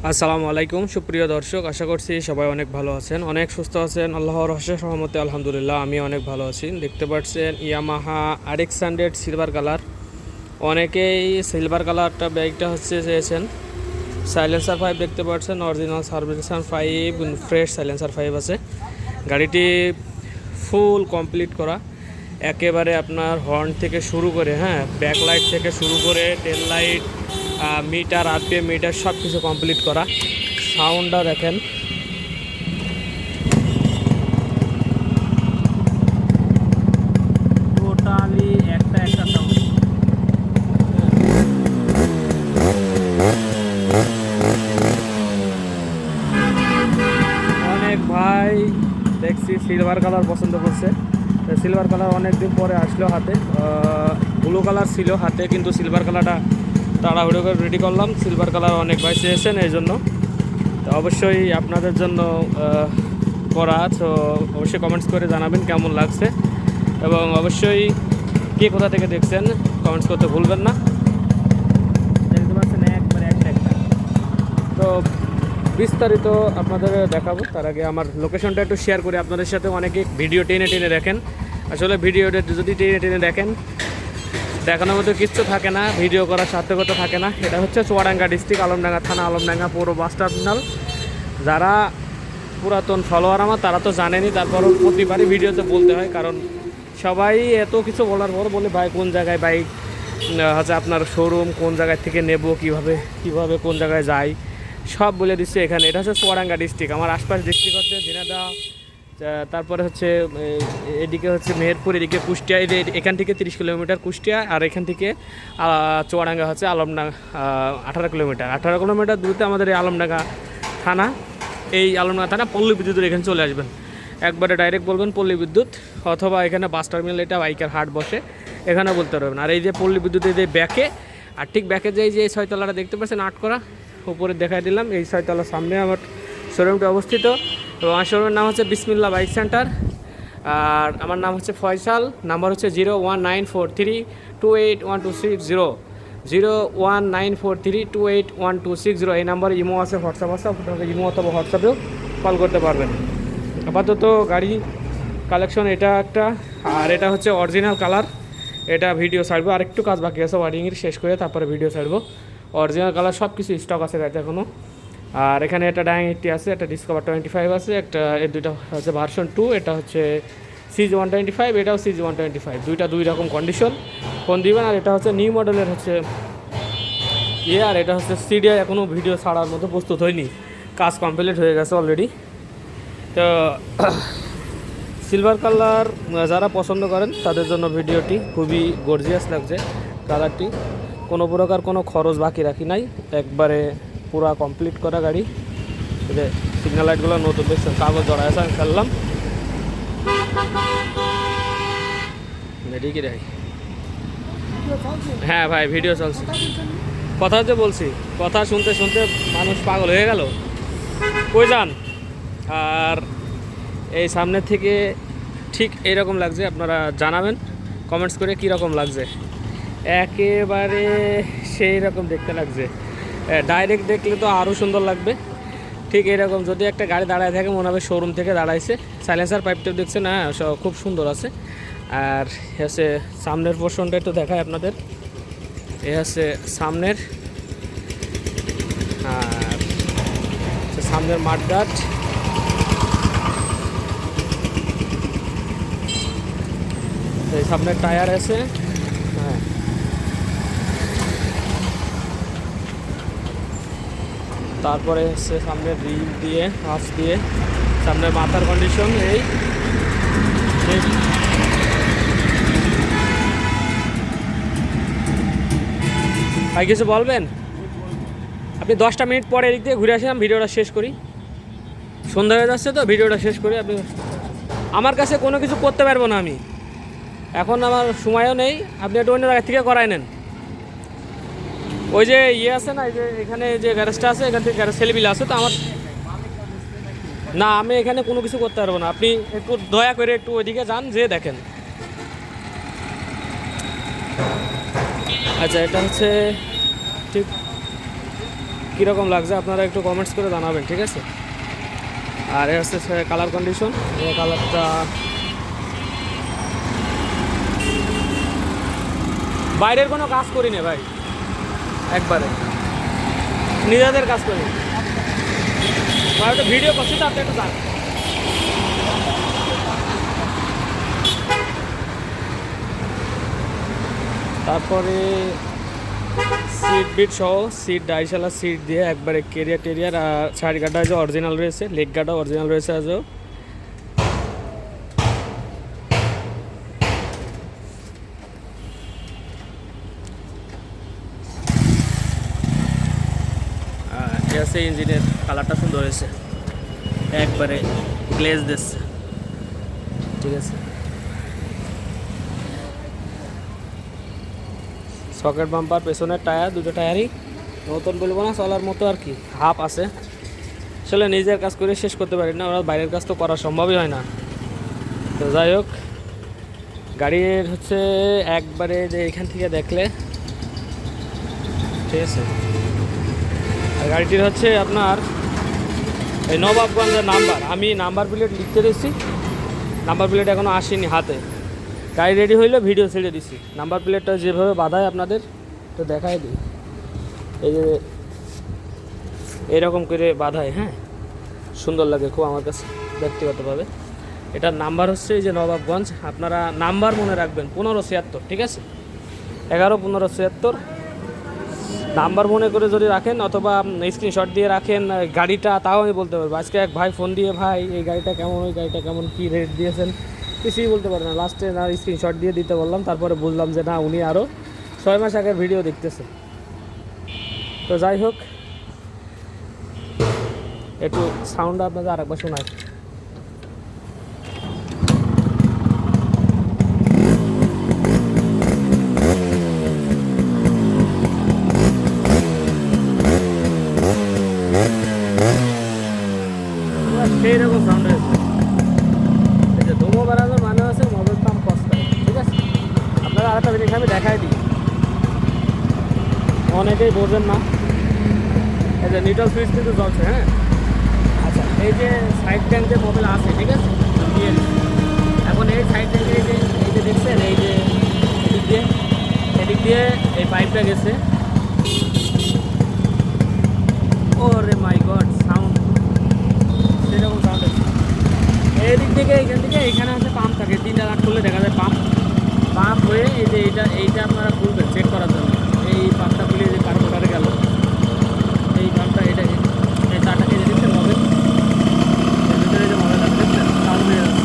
আসসালামু আলাইকুম সুপ্রিয় দর্শক, আশা করছি সবাই অনেক ভালো আছেন, অনেক সুস্থ আছেন। আল্লাহর অশেষ রহমতে আলহামদুলিল্লাহ আমি অনেক ভালো আছি। দেখতে পাচ্ছেন ইয়ামাহা RX100 সিলভার কালার। অনেকেই সিলভার কালারটা বাইকটা চেয়েছেন। সাইলেন্সার 5 দেখতে পাচ্ছেন, অরিজিনাল সার্ভিসেশন 5, ফ্রেশ সাইলেন্সার 5 আছে। গাড়িটি ফুল কমপ্লিট করা, একেবারে আপনার হর্ন থেকে শুরু করে ব্যাকলাইট থেকে শুরু করে tail light, meter, RPM meter সব কিছু কমপ্লিট করা। সাউন্ডটা দেখেন, টোটালি একটা সাউন্ড। অনেক ভাই দেখছি সিলভার কালার পছন্দ করছে। সিলভার কালার অনেক দিন পরে আসলো হাতে। ব্লু কালার ছিল হাতে, কিন্তু সিলভার কালারটা তাড়াহুড়ো করে রেডি করলাম। সিলভার কালার অনেক ভাই চেয়েছেন, এই জন্য তো অবশ্যই আপনাদের জন্য করা। তো অবশ্যই কমেন্টস করে জানাবেন কেমন লাগছে, এবং অবশ্যই কে কোথা থেকে দেখছেন কমেন্টস করতে ভুলবেন না। দেখতে পাচ্ছেন একবারে একটা। তো বিস্তারিত আপনাদের দেখাবো, তার আগে আমার লোকেশনটা একটু শেয়ার করে আপনাদের সাথে। অনেকে ভিডিও টেনে টেনে দেখেন, আসলে ভিডিওটা যদি টেনে টেনে দেখেন দেখানোর মতো কিচ্ছু থাকে না, ভিডিও করার সার্থকতা থাকে না। এটা হচ্ছে চুয়াডাঙ্গা ডিস্ট্রিক্ট, আলমডাঙ্গা থানা, আলমডাঙ্গা পৌর বাস টার্মিনাল। যারা পুরাতন ফলোয়ার আমার তারা তো জানেনই, তারপরও প্রতিবারই ভিডিওতে বলতে হয়, কারণ সবাই এত কিছু বলার পর বলে ভাই কোন জায়গায় বাইক হচ্ছে আপনার শোরুম, কোন জায়গায় থেকে নেব, কিভাবে কোন জায়গায় যাই সব বলে দিচ্ছে এখানে। এটা হচ্ছে চুয়াডাঙ্গা ডিস্ট্রিক্ট। আমার আশপাশ ডিস্ট্রিক্ট হচ্ছে ঝিনাইদহ, তারপরে হচ্ছে এদিকে হচ্ছে মেহেরপুর, এদিকে কুষ্টিয়া। এখান থেকে 30 কিলোমিটার কুষ্টিয়া, আর এখান থেকে চুয়াডাঙ্গা হচ্ছে আলমডাঙ্গা 18 কিলোমিটার দূরত্বে আমাদের এই আলমডাঙ্গা থানা। এই আলমডাঙ্গা থানা পল্লী বিদ্যুতের এখানে চলে আসবেন, একবারে ডাইরেক্ট বলবেন পল্লী বিদ্যুৎ, অথবা এখানে বাস টার্মিনাল, এটা বাইকের হাট বসে, এখানে বলতে পারবেন। আর এই যে পল্লী বিদ্যুতের যে ব্যাকে, আর ঠিক ব্যাকে যে ছয়তলাটা দেখতে পাচ্ছেন আট করা, উপরে দেখাই দিলাম, এই ছয়তলার সামনে আমার শোরুমটি অবস্থিত। এবং আমার শোরুমের নাম হচ্ছে বিসমিল্লাহ বাইক সেন্টার, আর আমার নাম হচ্ছে ফয়সাল। নাম্বার হচ্ছে 01943281260, 01943281260। এই নাম্বারে ইমো আছে, হোয়াটসঅ্যাপ আছে, আপনাকে ইমো অথবা হোয়াটসঅ্যাপেও কল করতে পারবেন। আপাতত গাড়ি কালেকশন এটা একটা, আর এটা হচ্ছে অরিজিনাল কালার। এটা ভিডিও ছাড়বো, আর একটু কাজ বাকি আছে ওয়ারিংয়ের, শেষ করে তারপরে ভিডিও ছাড়বো। অরিজিনাল কালার সব কিছু স্টক আছে গাড়িতে এখনও। আর এখানে একটা ডাইং 80 আছে, একটা ডিসকভার 25 আছে, একটা এর দুইটা হচ্ছে ভার্সন 2, এটা হচ্ছে CG125, এটাও CG125, দুইটা দুই রকম কন্ডিশন, ফোন দিবেন। আর এটা হচ্ছে নিউ মডেলের হচ্ছে আর এটা হচ্ছে CDI, এখনও ভিডিও ছাড়ার মতো প্রস্তুত হয়নি, কাজ কমপ্লিট হয়ে গেছে অলরেডি। তো সিলভার কালার যারা পছন্দ করেন তাদের জন্য ভিডিওটি খুবই গর্জিয়াস লাগছে। কালারটি কোনো প্রকার কোনো খরচ বাকি রাখি নাই, একবারে পুরা কমপ্লিট করা গাড়ি। যে সিগন্যাল লাইটগুলো নতুন দেখছেন, কাগজ জড়া আছে, আমি ফেললাম। কি রে? হ্যাঁ ভাই, ভিডিও চলছে। কথা যে বলছি, কথা শুনতে শুনতে মানুষ পাগল হয়ে গেল। কই যান? আর এই সামনের থেকে ঠিক এইরকম লাগছে, আপনারা জানাবেন কমেন্টস করে কীরকম লাগছে। একেবারে সেই রকম দেখতে লাগছে, ডাইরেক্ট দেখলে তো আরও সুন্দর লাগবে। ঠিক এরকম যদি একটা গাড়ি দাঁড়ায় থাকে মনে হবে শোরুম থেকে দাঁড়াইছে। সাইলেন্সার পাইপটা দেখছেন, খুব সুন্দর আছে। আর হচ্ছে সামনের পোর্শনটা একটু দেখায় আপনাদের, এ হচ্ছে সামনের, আর সামনের মাঠঘাট, এই সামনের টায়ার আছে। তারপরে হচ্ছে সামনের রিল দিয়ে, হাফ দিয়ে, সামনের মাথার কন্ডিশন এই। ভাই কিছু বলবেন? আপনি 10টা মিনিট পরে এদিক দিয়ে ঘুরে আসলাম, ভিডিওটা শেষ করি। সন্ধ্যা হয়ে যাচ্ছে তো, ভিডিওটা শেষ করি। আপনি আমার কাছে কোনো কিছু করতে পারবো না আমি, এখন আমার সময়ও নেই। আপনি একটু অন্য জায়গা থেকে করাই নেন। ওই যে আছে না, এই যে এখানে যে গ্যারেজটা আছে, এখান থেকে গ্যারেজ ছেলেবিলে আছে তো আমার। না, আমি এখানে কোনো কিছু করতে পারবো না, আপনি একটু দয়া করে একটু ওইদিকে যান, যে দেখেন। আচ্ছা, এটা হচ্ছে ঠিক কীরকম লাগছে আপনারা একটু কমেন্টস করে জানাবেন, ঠিক আছে। আর এ হচ্ছে কালার কন্ডিশন, এই কালারটা বাইরের কোনো কাজ করি না ভাই, একবারে নিজেদের কাজ করি। একটা ভিডিও করছি তো, আপনি একটু জান। তারপরে সিট বিট সহ সিট ডাইশালা সিট দিয়ে একবারে কেরিয়ার টেরিয়ার, আর সাইড গার্ডটা যে অরিজিনাল রয়েছে, লেগ গার্ডও অরিজিনাল রয়েছে আজও। আছে ইঞ্জিনের কালারটা সুন্দর হয়েছে, একবারে গ্লেজ দিচ্ছে, ঠিক আছে। সকেট বাম্পার, পেছনের টায়ার, দুটো টায়ারই নতুন বলবো না, চলার মতো আর কি, হাফ আছে। আসলে নিজের কাজ করে শেষ করতে পারি না, ওরা বাইরের কাজ তো করা সম্ভবই হয় না। তো যাই হোক, গাড়ির হচ্ছে একবারে যে এখান থেকে দেখলে, ঠিক আছে। আর গাড়িটির হচ্ছে আপনার এই নবাবগঞ্জের নাম্বার, আমি নাম্বার প্লেট লিখতে দিচ্ছি, নাম্বার প্লেট এখনও আসেনি হাতে। গাড়ি রেডি হইলে ভিডিও ছেড়ে দিছি, নাম্বার প্লেটটা যেভাবে বাঁধায় আপনাদের তো দেখাই দিই। এই যে এরকম করে বাঁধায়, হ্যাঁ, সুন্দর লাগে খুব আমার কাছে ব্যক্তিগতভাবে। এটার নাম্বার হচ্ছে এই যে নবাবগঞ্জ, আপনারা নাম্বার মনে রাখবেন 1576, ঠিক আছে, 11-1576 নাম্বার মনে করে যদি রাখেন, অথবা স্ক্রিনশট দিয়ে রাখেন গাড়িটা, তাও আমি বলতে পারবো। আজকে এক ভাই ফোন দিয়ে, ভাই এই গাড়িটা কেমন, ওই গাড়িটা কেমন, কী রেট দিয়েছেন, কিছুই বলতে পারে না। লাস্টে না স্ক্রিনশট দিয়ে দিতে বললাম, তারপরে বুঝলাম যে না, উনি আরও 6 মাস আগের ভিডিও দেখতেছে। তো যাই হোক, একটু সাউন্ডটা আপনাদের আরেকবার শোনায়। সেই রকম সাউন্ড হয়েছে। এই যে ধুমো বেড়ানোর মানে আছে মোবাইল পাম্প কষ্ট, ঠিক আছে। আপনারা আরেকটা জিনিস আমি দেখাই দিই, অনেকেই বোঝেন না। এই যে নিউট্রাল সুইচ কিন্তু জ্বলছে, হ্যাঁ। আচ্ছা, এই যে সাইড ট্যাঙ্কে মোবাইল আছে, ঠিক আছে। এখন এই সাইড ট্যাঙ্কে এই যে দেখছেন, এই যে এদিক দিয়ে এই পাইপটা গেছে। ওরে মাই গড, সাউন্ড সেরকম সাউন্ড হচ্ছে। এই দিক থেকে এইখান থেকে এইখানে হচ্ছে পাম্প থাকে, 3টা লাখ খুললে দেখা যায় পাম্প হয়ে এই যে এইটা আপনারা খুলবেন চেক করার জন্য। এই পাম্পটা খুলে যে কার্বোটারে গেল, এই পাম্পটা এটা এই তারটাকে যে দেখছেন মোবাইল, এর ভিতরে যে মোবাইল আছে দেখছেন, চালু হয়ে যাচ্ছে।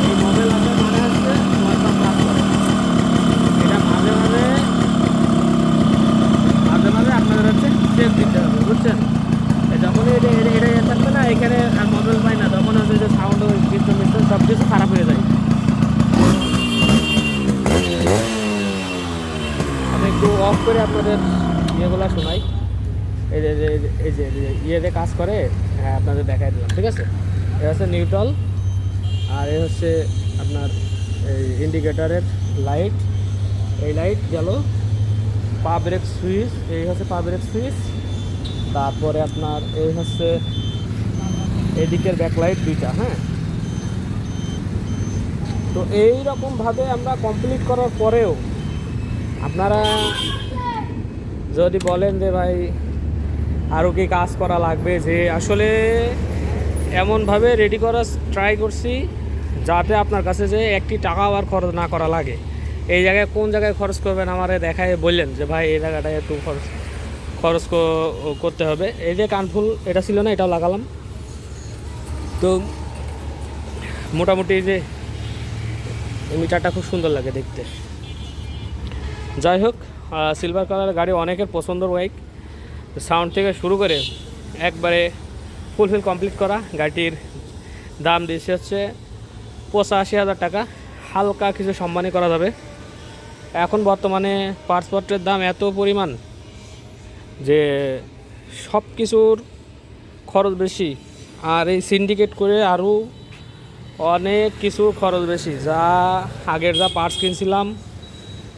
এই মোবাইল আছে মানে হচ্ছে মোবাইল পাম্প কাজ করে। এটা মাঝে মাঝে আপনাদের হচ্ছে চেক দিতে হবে, বুঝছেন। যখন এটা থাকবে না, এখানে আর মোবাইল পাই না, তখন হচ্ছে যে সাউন্ড মিশ্রণ সব কিছু খারাপ হয়ে যায়। আমি একটু অফ করে আপনাদের ইয়েগুলো শোনাই। এই যে ইয়েতে কাজ করে, হ্যাঁ, আপনাদের দেখাই দিলাম, ঠিক আছে। এ হচ্ছে নিউট্রাল, আর এ হচ্ছে আপনার এই ইন্ডিকেটারের লাইট, এই লাইট গেল। পা ব্রেক সুইচ, এই হচ্ছে পা ব্রেক সুইচ। তারপরে আপনার এই হচ্ছে এদিকের ব্যাকলাইট দুইটা, হ্যাঁ। তো এই রকমভাবে আমরা কমপ্লিট করার পরেও আপনারা যদি বলেন যে ভাই আরও কি কাজ করা লাগবে, যে আসলে এমনভাবে রেডি করার ট্রাই করছি যাতে আপনার কাছে যে একটি টাকাও আর খরচ না করা লাগে। এই জায়গায় কোন জায়গায় খরচ করবেন আমারে দেখায় বললেন যে ভাই এই জায়গাটায় একটু খরচ করতে হবে। এই যে কানফুল এটা ছিল না, এটাও লাগালাম। তো মোটামুটি এই যে মিটারটা খুব সুন্দর লাগে দেখতে। যাই হোক, সিলভার কালারের গাড়ি অনেকের পছন্দের বাইক, সাউন্ড থেকে শুরু করে একবারে ফুলফিল কমপ্লিট করা। গাড়িটির দাম দিয়েছে হচ্ছে 85,000 টাকা। হালকা কিছু সম্মানী করা যাবে। এখন বর্তমানে পার্টসপত্রের দাম এত পরিমাণ যে সব কিছুর খরচ বেশি, আর এই সিন্ডিকেট করে আরও অনেক কিছু খরচ বেশি। যা আগের যা পার্টস কিনছিলাম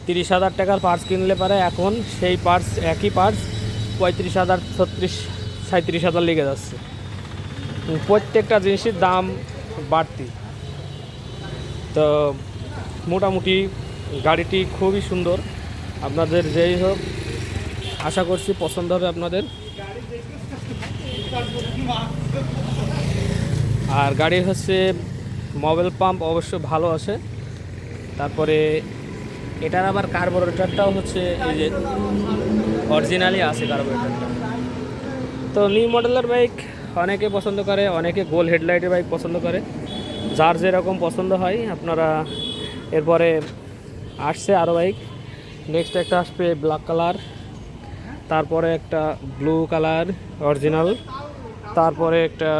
30,000 টাকার পার্টস কিনলে পারে এখন সেই পার্টস, একই পার্টস 35,000 36,000 লেগে যাচ্ছে। প্রত্যেকটা জিনিসের দাম বাড়তি। তো মোটামুটি গাড়িটি খুবই সুন্দর, আপনাদের যেই হোক আশা করছি পছন্দ হবে আপনাদের। আর গাড়ির হচ্ছে মোবিল পাম্প অবশ্য ভালো আছে। তারপরে এটার আবার কার্বোরেটরটাও হচ্ছে এই যে অরিজিনালি আছে কার্বোরেটরটা। তো নিউ মডেলের বাইক অনেকে পছন্দ করে, অনেকে গোল হেডলাইটের বাইক পছন্দ করে, যার যেরকম পছন্দ হয়। আপনারা এরপরে আসছে আরও বাইক, নেক্সট একটা আসবে ব্ল্যাক কালার, তারপরে একটা ব্লু কালার অরিজিনাল, তারপরে একটা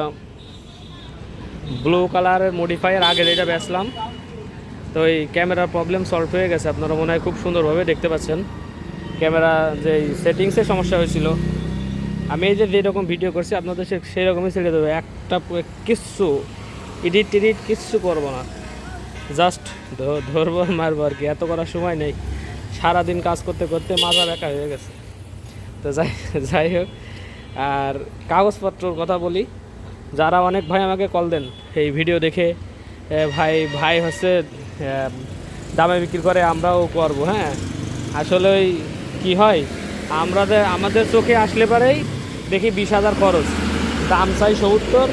ব্লু কালারের মডিফায়ার আগে যেটা বেচলাম। তো এই ক্যামেরার প্রবলেম সলভ হয়ে গেছে, আপনারা মনে হয় খুব সুন্দরভাবে দেখতে পাচ্ছেন। ক্যামেরা যে সেটিংসের সমস্যা হয়েছিল, আমি এই যে যেরকম ভিডিও করছি আপনাদের সেই রকমই ছেড়ে দেবো, একটা কিচ্ছু এডিট কিচ্ছু করবো না, জাস্ট ধরবো মারবো আর কি। এত করার সময় নেই, সারাদিন কাজ করতে করতে মাথা ব্যথা হয়ে গেছে। তো যাই হোক, আর কাগজপত্রর কথা বলি, যারা অনেক ভাই আমাকে কল দেন এই ভিডিও দেখে, ভাই হচ্ছে দামে বিক্রি করে আমরাও করবো। হ্যাঁ, আসলে ওই কী হয়, আমাদের চোখে আসলে পরেই দেখি 20,000 খরচ, দাম চাই 70,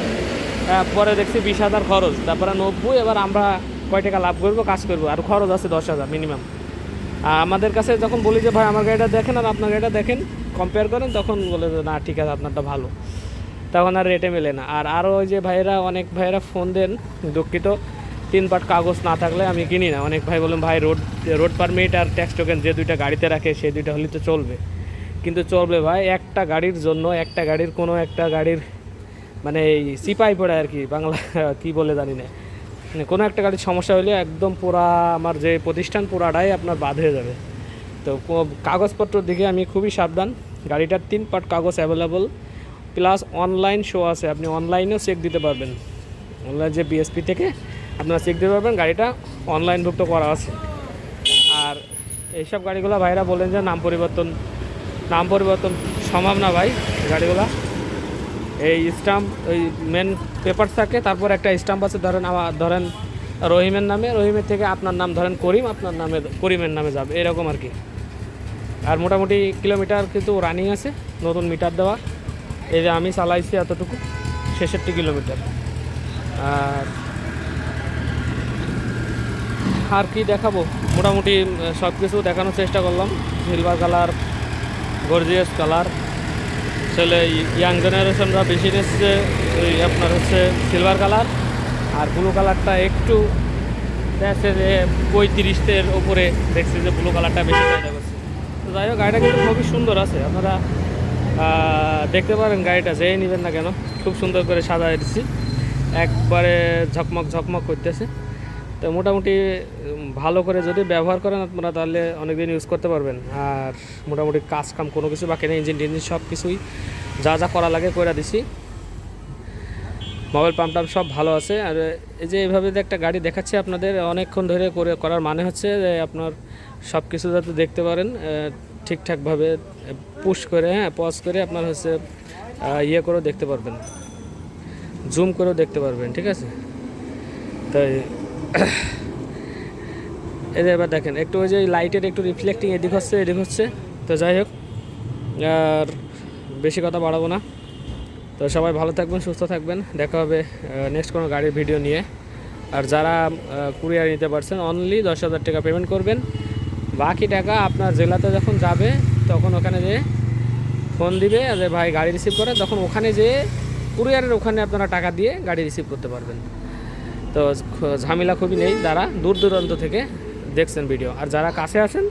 পরে দেখছি 20,000 খরচ, তারপরে 90, এবার আমরা কয় টাকা লাভ করবো, কাজ করবো, আর খরচ আছে 10,000 মিনিমাম। আমাদের কাছে যখন বলি যে ভাই আমার গাড়িটা দেখেন আর আপনার গাড়িটা দেখেন, কম্পেয়ার করেন, তখন বলে যে না ঠিক আছে আপনারটা ভালো, তখন আর রেটে মেলে না। আর ওই যে অনেক ভাইয়েরা ফোন দেন, দুঃখিত 3 পার্ট কাগজ না থাকলে আমি কিনি না। অনেক ভাই বলেন ভাই রোড পারমিট আর ট্যাক্স টোকেন যে দুইটা গাড়িতে রাখে সেই দুইটা হলে তো চলবে, কিন্তু চলবে ভাই একটা গাড়ির জন্য, একটা গাড়ির মানে এই সিপাই পড়ে আর কি, বাংলা কি বলে জানি না, মানে কোনো একটা গাড়ির সমস্যা হলে একদম পুরা আমার যে প্রতিষ্ঠান পুরাটাই আপনার বাদ হয়ে যাবে। তো কাগজপত্রের দিকে আমি খুবই সাবধান। গাড়িটার 3 পার্ট কাগজ অ্যাভেলেবল, প্লাস অনলাইন শো আছে, আপনি অনলাইনেও চেক দিতে পারবেন। অনলাইন যে বিএসপি থেকে আপনারা চেক দিতে পারবেন, গাড়িটা অনলাইনভুক্ত করা আছে। আর এইসব গাড়িগুলো ভাইরা বলেন যে নাম পরিবর্তন সম্ভব না ভাই। গাড়িগুলা এই স্টাম্প, ওই মেন পেপার থাকে, তারপর একটা স্টাম্প আছে, ধরেন রহিমের নামে, রহিমের থেকে আপনার নাম ধরেন করিম, আপনার নামে করিমের নামে যাবে, এরকম আর কি। আর মোটামুটি কিলোমিটার কিন্তু রানিং আছে, নতুন মিটার দেওয়া। এই যে আমি চালাইছি এতটুকু 66 কিলোমিটার। আর কি দেখাবো, মোটামুটি সব কিছু দেখানোর চেষ্টা করলাম। সিলভার কালার, গর্জিয়াস কালার, আসলে ইয়াং জেনারেশনরা বেশি নিচ্ছে ওই আপনার হচ্ছে সিলভার কালার, আর ব্লু কালারটা একটু দেখছে যে 35-এর ওপরে দেখছে যে ব্লু কালারটা বেশি চাহিদা করছে। তো যাই হোক, গাড়িটা কিন্তু খুবই সুন্দর আছে, আপনারা দেখতে পারেন। গাড়িটা যেই নেবেন না কেন খুব সুন্দর করে সাজায় দিচ্ছি, একবারে ঝকমক করতেছে। তো মোটামুটি ভালো করে যদি ব্যবহার করেন আপনারা, তাহলে অনেকদিন ইউজ করতে পারবেন। আর মোটামুটি কাম কোনো কিছু বাকি নেই, ইঞ্জিন সব কিছুই যা করা লাগে করে দিছি। মোবাইল পাম্প সব ভালো আছে। আর এই যে এইভাবে যে একটা গাড়ি দেখাচ্ছি আপনাদের অনেকক্ষণ ধরে করার মানে হচ্ছে যে আপনার সব কিছু যাতে দেখতে পারেন ঠিকঠাকভাবে, পুশ করে, হ্যাঁ পজ করে আপনার হচ্ছে ইয়ে করেও দেখতে পারবেন, জুম করেও দেখতে পারবেন, ঠিক আছে। তাই এই যে এবার দেখেন একটু ওই যে লাইটের একটু রিফ্লেক্টিং এদিক হচ্ছে। তো যাই হোক, আর বেশি কথা বাড়াবো না। তো সবাই ভালো থাকবেন, সুস্থ থাকবেন, দেখা হবে নেক্সট কোনো গাড়ির ভিডিও নিয়ে। আর যারা কুরিয়ার নিতে পারছেন অনলি 10,000 টাকা পেমেন্ট করবেন, বাকি টাকা আপনার জেলাতে যখন যাবে তখন ওখানে যেয়ে ফোন দিবে যে ভাই গাড়ি রিসিভ করে, তখন ওখানে যেয়ে কুরিয়ারের ওখানে আপনারা টাকা দিয়ে গাড়ি রিসিভ করতে পারবেন। তো ঝামেলা খুবই নেই, যারা দূর দূরান্ত থেকে দেখছেন ভিডিও। আর যারা কাছে আছেন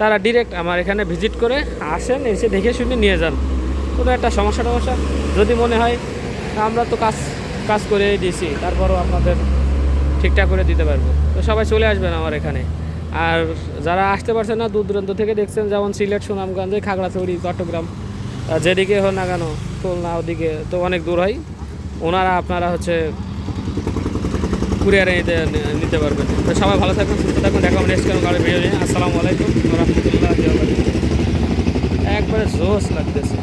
তারা ডিরেক্ট আমার এখানে ভিজিট করে আসেন, এসে দেখে শুনে নিয়ে যান। কোনো একটা সমস্যা যদি মনে হয়, আমরা তো কাজ করে দিয়েছি, তারপরও আপনাদের ঠিকঠাক করে দিতে পারবো। তো সবাই চলে আসবেন আমার এখানে। আর যারা আসতে পারছেন না, দূর দূরান্ত থেকে দেখছেন, যেমন সিলেট, সুনামগঞ্জ, খাগড়াছড়ি, চট্টগ্রাম, যেদিকে হোক না কেন, খুলনা, ওদিকে তো অনেক দূর হয়, আপনারা হচ্ছে কুরিয়ারে নিতে পারবেন। তো সবাই ভালো থাকবেন, সুস্থ থাকবেন, দেখা হবে নেক্সট কোনো গাড়ির ভিডিও নিয়ে। আসসালামু আলাইকুম ওয়া রাহমাতুল্লাহি ওয়া বারাকাতুহু। একবারে জোশ লাগতেছে।